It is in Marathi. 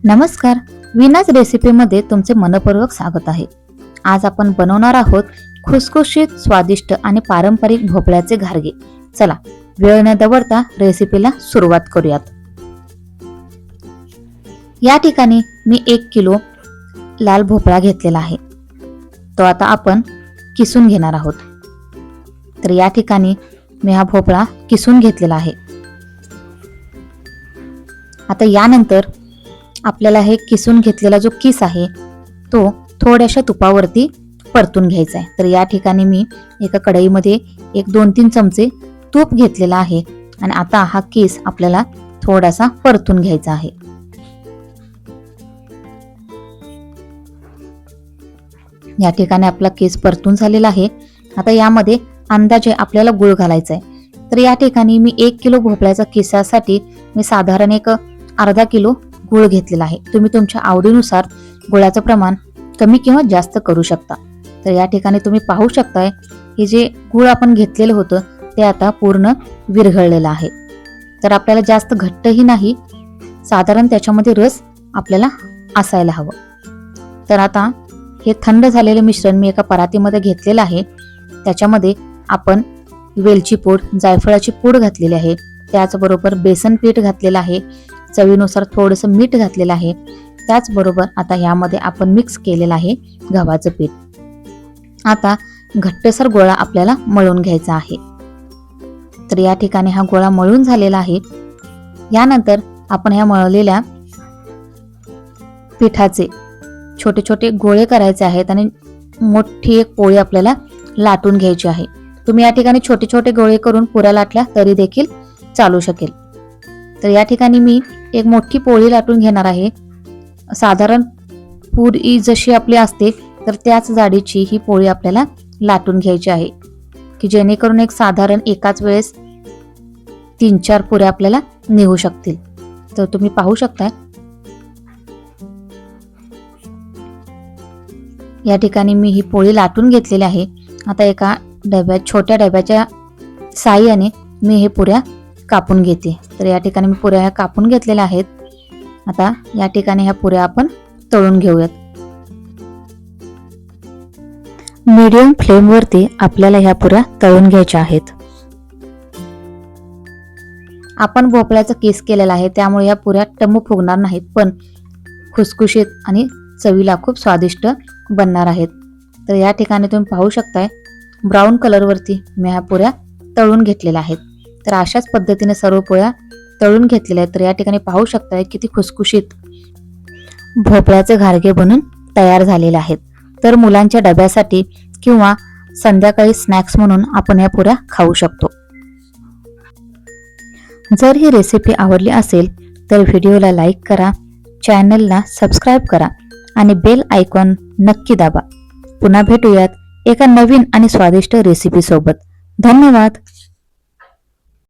नमस्कार, विनाच रेसिपीमध्ये तुमचे मनपूर्वक स्वागत आहे। आज आपण बनवणार आहोत खुसखुशीत, स्वादिष्ट आणि पारंपरिक भोपळ्याचे घारगे। चला, वेळ न दवडता रेसिपीला सुरुवात करूयात। या ठिकाणी मी 1 किलो लाल भोपळा घेतलेला आहे। तो आता आपण किसून घेणार आहोत। तर या ठिकाणी मी हा भोपळा किसून घेतलेला आहे। आता यानंतर आपल्याला हे किसून घेतलेला जो किस आहे तो थोड्याशा तुपावरती परतून घ्यायचा आहे। तर या ठिकाणी मी एका कढईमध्ये 1-2-3 चमचे तूप घेतलेला आहे आणि आता हा किस आपल्याला थोडासा परतून घ्यायचा आहे। या ठिकाणी आपला किस परतून झालेला आहे। आता यामध्ये अंदाजे आपल्याला गूळ घालायचा आहे। तर या ठिकाणी मी 1 किलो भोपळ्याच्या किसासाठी मी साधारण एक अर्धा किलो गूळ घेतलेला आहे। तुम्ही तुमच्या आवडीनुसार गुळाचं प्रमाण कमी किंवा जास्त करू शकता। तर या ठिकाणी तुम्ही पाहू शकताय हे जे गूळ आपण घेतलेलं होतं ते आता पूर्ण विरघळलेलं आहे। तर आपल्याला जास्त घट्टही नाही, साधारण त्याच्यामध्ये रस आपल्याला असायला हवं। तर आता हे थंड झालेले मिश्रण मी एका परातीमध्ये घेतलेलं आहे। त्याच्यामध्ये आपण वेलची पूड, जायफळाची पूड घातलेली आहे, त्याचबरोबर बेसन पीठ घातलेलं आहे, चवीनुसार थोडंसं मीठ घातलेलं आहे। त्याचबरोबर आता यामध्ये आपण मिक्स केलेलं आहे गव्हाचं पीठ। आता घट्टसर गोळा आपल्याला मळून घ्यायचा आहे। तर या ठिकाणी हा गोळा मळून झालेला आहे। यानंतर आपण ह्या मळलेल्या पिठाचे छोटे छोटे गोळे करायचे आहेत आणि मोठी एक पोळी आपल्याला लाटून घ्यायची आहे। तुम्ही या ठिकाणी छोटे छोटे गोळे करून पुऱ्या लाटल्या तरी देखील चालू शकेल। तर या ठिकाणी मी एक मोठी पोळी लाटून घेणार आहे। साधारण पुरी जशी आपली असते तर त्याच जाडीची ही पोळी आपल्याला लाटून घ्यायची आहे, की जेणेकरून एक साधारण एकाच वेळेस 3-4 पुऱ्या आपल्याला निघू शकतील। तर तुम्ही पाहू शकताय या ठिकाणी मी ही पोळी लाटून घेतलेली आहे। आता एका छोट्या डब्याच्या साहाय्याने मी हे पुऱ्या कापून घेते। तर या ठिकाणी मी पुऱ्या कापून घेतलेल्या आहेत। आता या ठिकाणी ह्या पुऱ्या आपण तळून घेऊयात। मीडियम फ्लेम वरती आपल्याला ह्या पुऱ्या तळून घ्यायच्या आहेत। आपण भोपळ्याचा किस केलेला आहे त्यामुळे या पुऱ्या टम्म फुगणार नाहीत, पण खुसखुशीत आणि चवीला खूप स्वादिष्ट बनणार आहेत। तर या ठिकाणी तुम्ही पाहू शकताय ब्राऊन कलर वरती मी ह्या पुऱ्या तळून घेतलेल्या आहेत। तर अशाच पद्धतीने सर्व पोळ्या तळून घेतलेल्या आहेत। तर या ठिकाणी पाहू शकताय किती खुसखुशीत भोपळ्याचे घारगे बनून तयार झालेले आहेत। तर मुलांच्या डब्यासाठी किंवा संध्याकाळी स्नॅक्स म्हणून आपण या पुऱ्या खाऊ शकतो। जर ही रेसिपी आवडली असेल तर व्हिडिओला लाईक करा, चॅनलला सबस्क्राईब करा आणि बेल आयकॉन नक्की दाबा। पुन्हा भेटूयात एका नवीन आणि स्वादिष्ट रेसिपी सोबत। धन्यवाद।